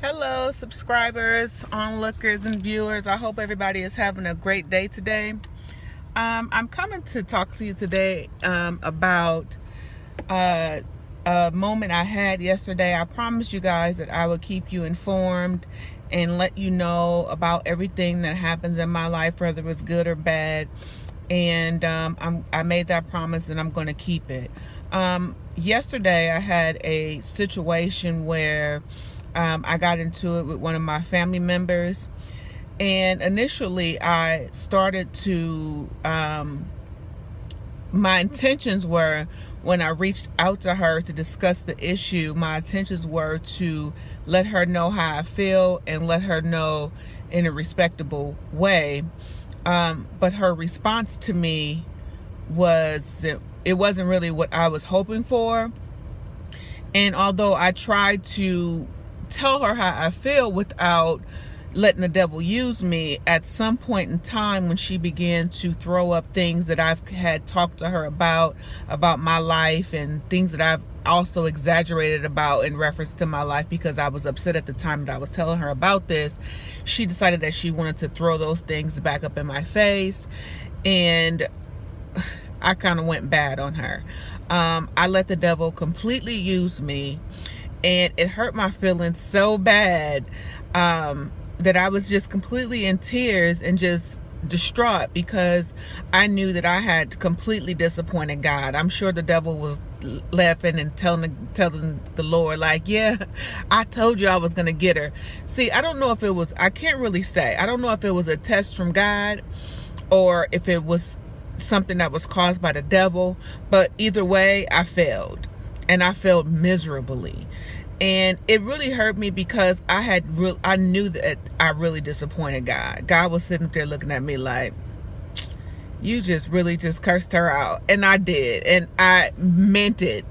Hello, subscribers, onlookers, and viewers. I hope everybody is having a great day today. I'm coming to talk to you today about a moment I had yesterday. I promised you guys that I would keep you informed and let you know about everything that happens in my life, whether it's good or bad. And I made that promise and I'm going to keep it. Yesterday I had a situation where I got into it with one of my family members, and initially I started to my intentions were, when I reached out to her to discuss the issue, my intentions were to let her know how I feel and let her know in a respectable way. But her response to me it wasn't really what I was hoping for. And although I tried to tell her how I feel without letting the devil use me, at some point in time when she began to throw up things that I've had talked to her about my life, and things that I've also exaggerated about in reference to my life because I was upset at the time that I was telling her about this, she decided that she wanted to throw those things back up in my face, and I kind of went bad on her. I let the devil completely use me, and it hurt my feelings so bad that I was just completely in tears and just distraught, because I knew that I had completely disappointed God. I'm sure the devil was laughing and telling the Lord, like, yeah, I told you I was going to get her. See, I don't know if it was, I can't really say. I don't know if it was a test from God or if it was something that was caused by the devil, but either way, I failed, and I failed miserably. And it really hurt me because I knew that I really disappointed God. God was sitting there looking at me like, you just really just cursed her out. And I did, and I meant it.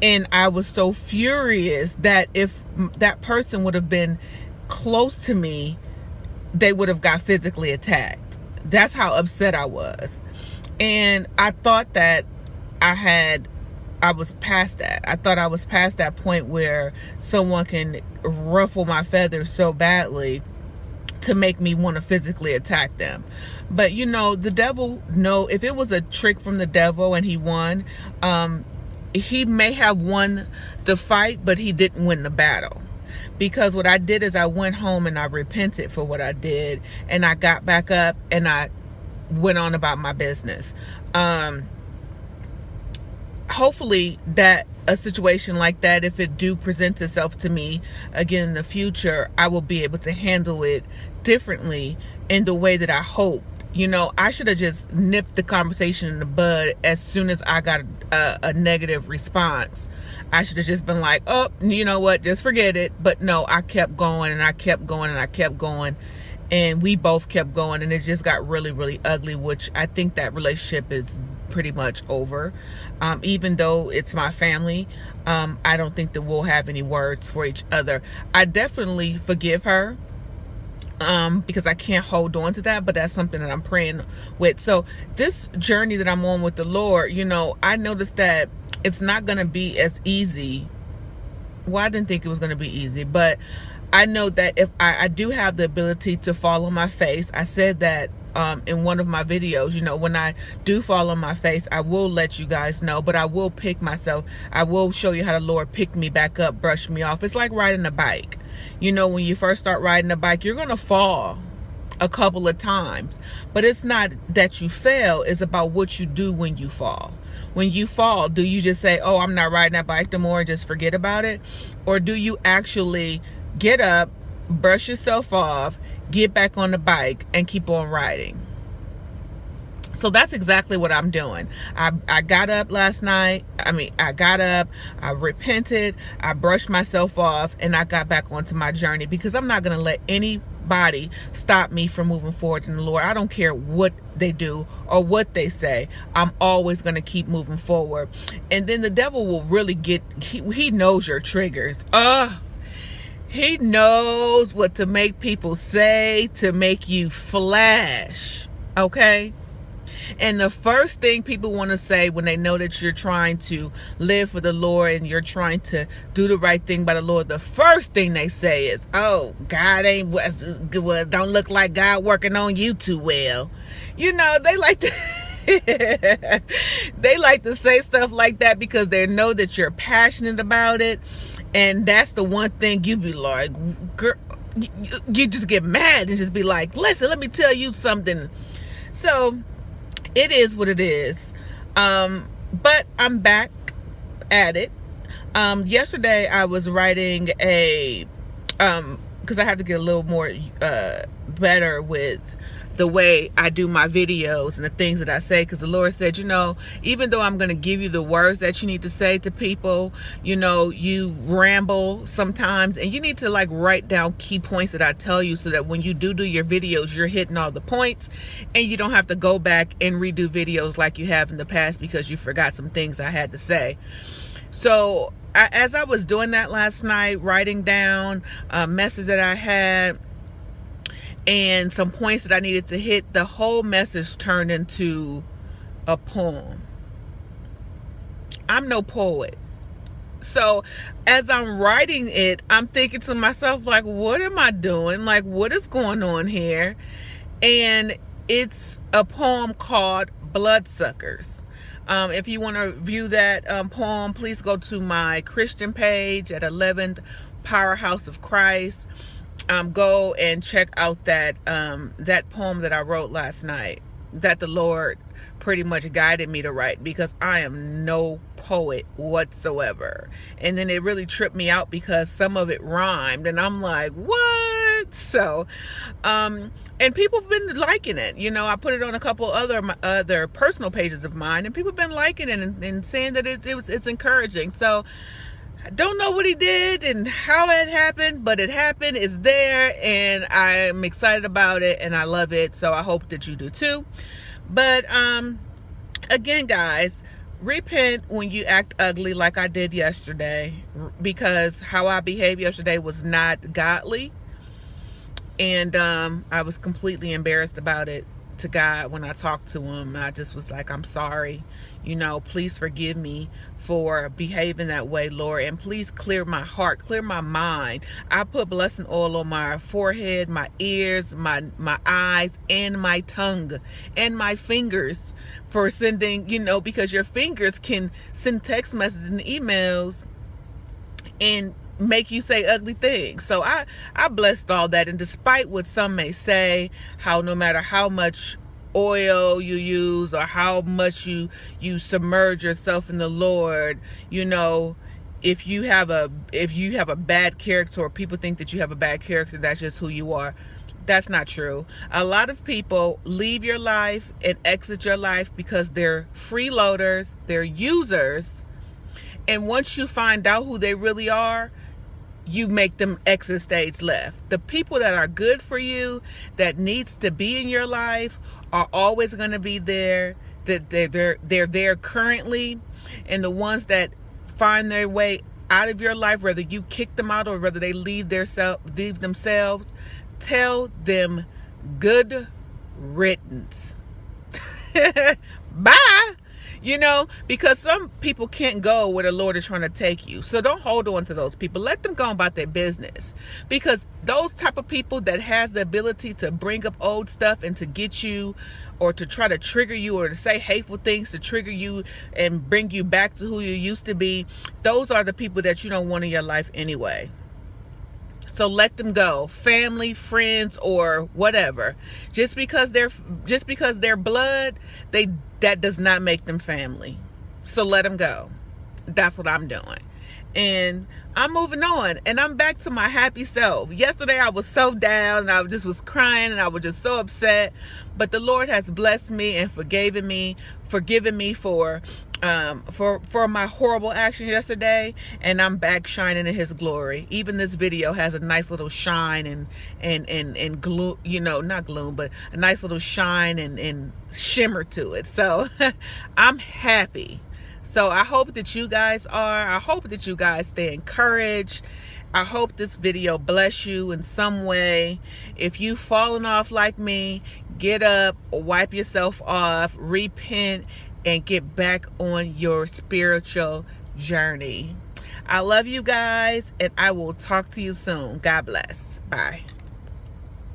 And I was so furious that if that person would have been close to me, they would have got physically attacked. That's how upset I was. And I thought that I was past that. I thought I was past that point where someone can ruffle my feathers so badly to make me want to physically attack them. But you know, the devil, if it was a trick from the devil and he won, he may have won the fight, but he didn't win the battle. Because what I did is I went home and I repented for what I did, and I got back up and I went on about my business. Hopefully that a situation like that, if it do present itself to me again in the future, I will be able to handle it differently in the way that I hoped. You know, I should have just nipped the conversation in the bud as soon as I got a negative response. I should have just been like, oh, you know what, just forget it. But no, I kept going and I kept going and I kept going. And we both kept going, and it just got really, really ugly, which I think that relationship is pretty much over. Even though it's my family, I don't think that we'll have any words for each other. I definitely forgive her, because I can't hold on to that, but that's something that I'm praying with. So this journey that I'm on with the Lord, you know, I noticed that it's not going to be as easy. Well, I didn't think it was going to be easy, but I know that if I do have the ability to fall on my face. I said that in one of my videos, you know, when I do fall on my face, I will let you guys know, but I will pick myself. I will show you how the Lord picked me back up, brushed me off. It's like riding a bike. You know, when you first start riding a bike, you're going to fall a couple of times, but it's not that you fail. It's about what you do when you fall. When you fall, do you just say, oh, I'm not riding that bike no more, and just forget about it? Or do you actually get up, brush yourself off, get back on the bike, and keep on riding? So that's exactly what I'm doing. I got up last night. I got up, I repented, I brushed myself off, and I got back onto my journey, because I'm not going to let anybody stop me from moving forward in the Lord. I don't care what they do or what they say. I'm always going to keep moving forward. And then the devil will really he knows your triggers. He knows what to make people say to make you flash. Okay? And the first thing people want to say when they know that you're trying to live for the Lord and you're trying to do the right thing by the Lord, the first thing they say is, oh, God ain't, don't look like God working on you too well. You know, they like to they like to say stuff like that because they know that you're passionate about it. And that's the one thing you be like, girl, you just get mad and just be like, listen, let me tell you something. So it is what it is. But I'm back at it. Yesterday I was writing because I have to get a little more better with the way I do my videos and the things that I say, because the Lord said, you know, even though I'm going to give you the words that you need to say to people, you know, you ramble sometimes, and you need to like write down key points that I tell you so that when you do your videos, you're hitting all the points and you don't have to go back and redo videos like you have in the past because you forgot some things I had to say. So as I was doing that last night, writing down a message that I had and some points that I needed to hit, the whole message turned into a poem. I'm no poet. So as I'm writing it, I'm thinking to myself, like, what am I doing? Like, what is going on here? And it's a poem called Bloodsuckers. If you want to view that poem, please go to my Christian page at 11th Powerhouse of Christ. Go and check out that that poem that I wrote last night, that the Lord pretty much guided me to write, because I am no poet whatsoever. And then it really tripped me out because some of it rhymed and I'm like, what? So and people have been liking it. You know, I put it on a couple other personal pages of mine, and people have been liking it and saying that it's encouraging. So I don't know what he did and how it happened, but it happened. It's there, and I'm excited about it, and I love it. So I hope that you do too. But again, guys, repent when you act ugly like I did yesterday, because how I behaved yesterday was not godly, and I was completely embarrassed about it to God when I talked to him. I just was like, I'm sorry, you know, please forgive me for behaving that way, Lord, and please clear my heart, clear my mind. I put blessing oil on my forehead, my ears, my eyes, and my tongue, and my fingers for sending, you know, because your fingers can send text messages and emails and make you say ugly things. So I blessed all that. And despite what some may say, how no matter how much oil you use or how much you submerge yourself in the Lord, you know, if you have a bad character, or people think that you have a bad character, that's just who you are. That's not true. A lot of people leave your life and exit your life because they're freeloaders, they're users. And once you find out who they really are, you make them exit stage left. The people that are good for you, that needs to be in your life, are always going to be there. That they're there currently, and the ones that find their way out of your life, whether you kick them out or whether they leave themselves, tell them good riddance. Bye. You know, because some people can't go where the Lord is trying to take you. So don't hold on to those people. Let them go about their business. Because those type of people that has the ability to bring up old stuff and to get you, or to try to trigger you, or to say hateful things to trigger you and bring you back to who you used to be, those are the people that you don't want in your life anyway. So let them go. Family, friends, or whatever. Just because they're blood, that does not make them family. So let them go. That's what I'm doing. And I'm moving on, and I'm back to my happy self. Yesterday I was so down, and I just was crying, and I was just so upset. But the Lord has blessed me and forgiven me for my horrible action yesterday, and I'm back shining in His glory. Even this video has a nice little shine and gloom, you know, not gloom, but a nice little shine and shimmer to it. So I'm happy. So I hope that you guys are. I hope that you guys stay encouraged I hope this video bless you in some way. If you've fallen off like me, get up, wipe yourself off, repent, and get back on your spiritual journey. I love you guys, and I will talk to you soon. God bless. Bye.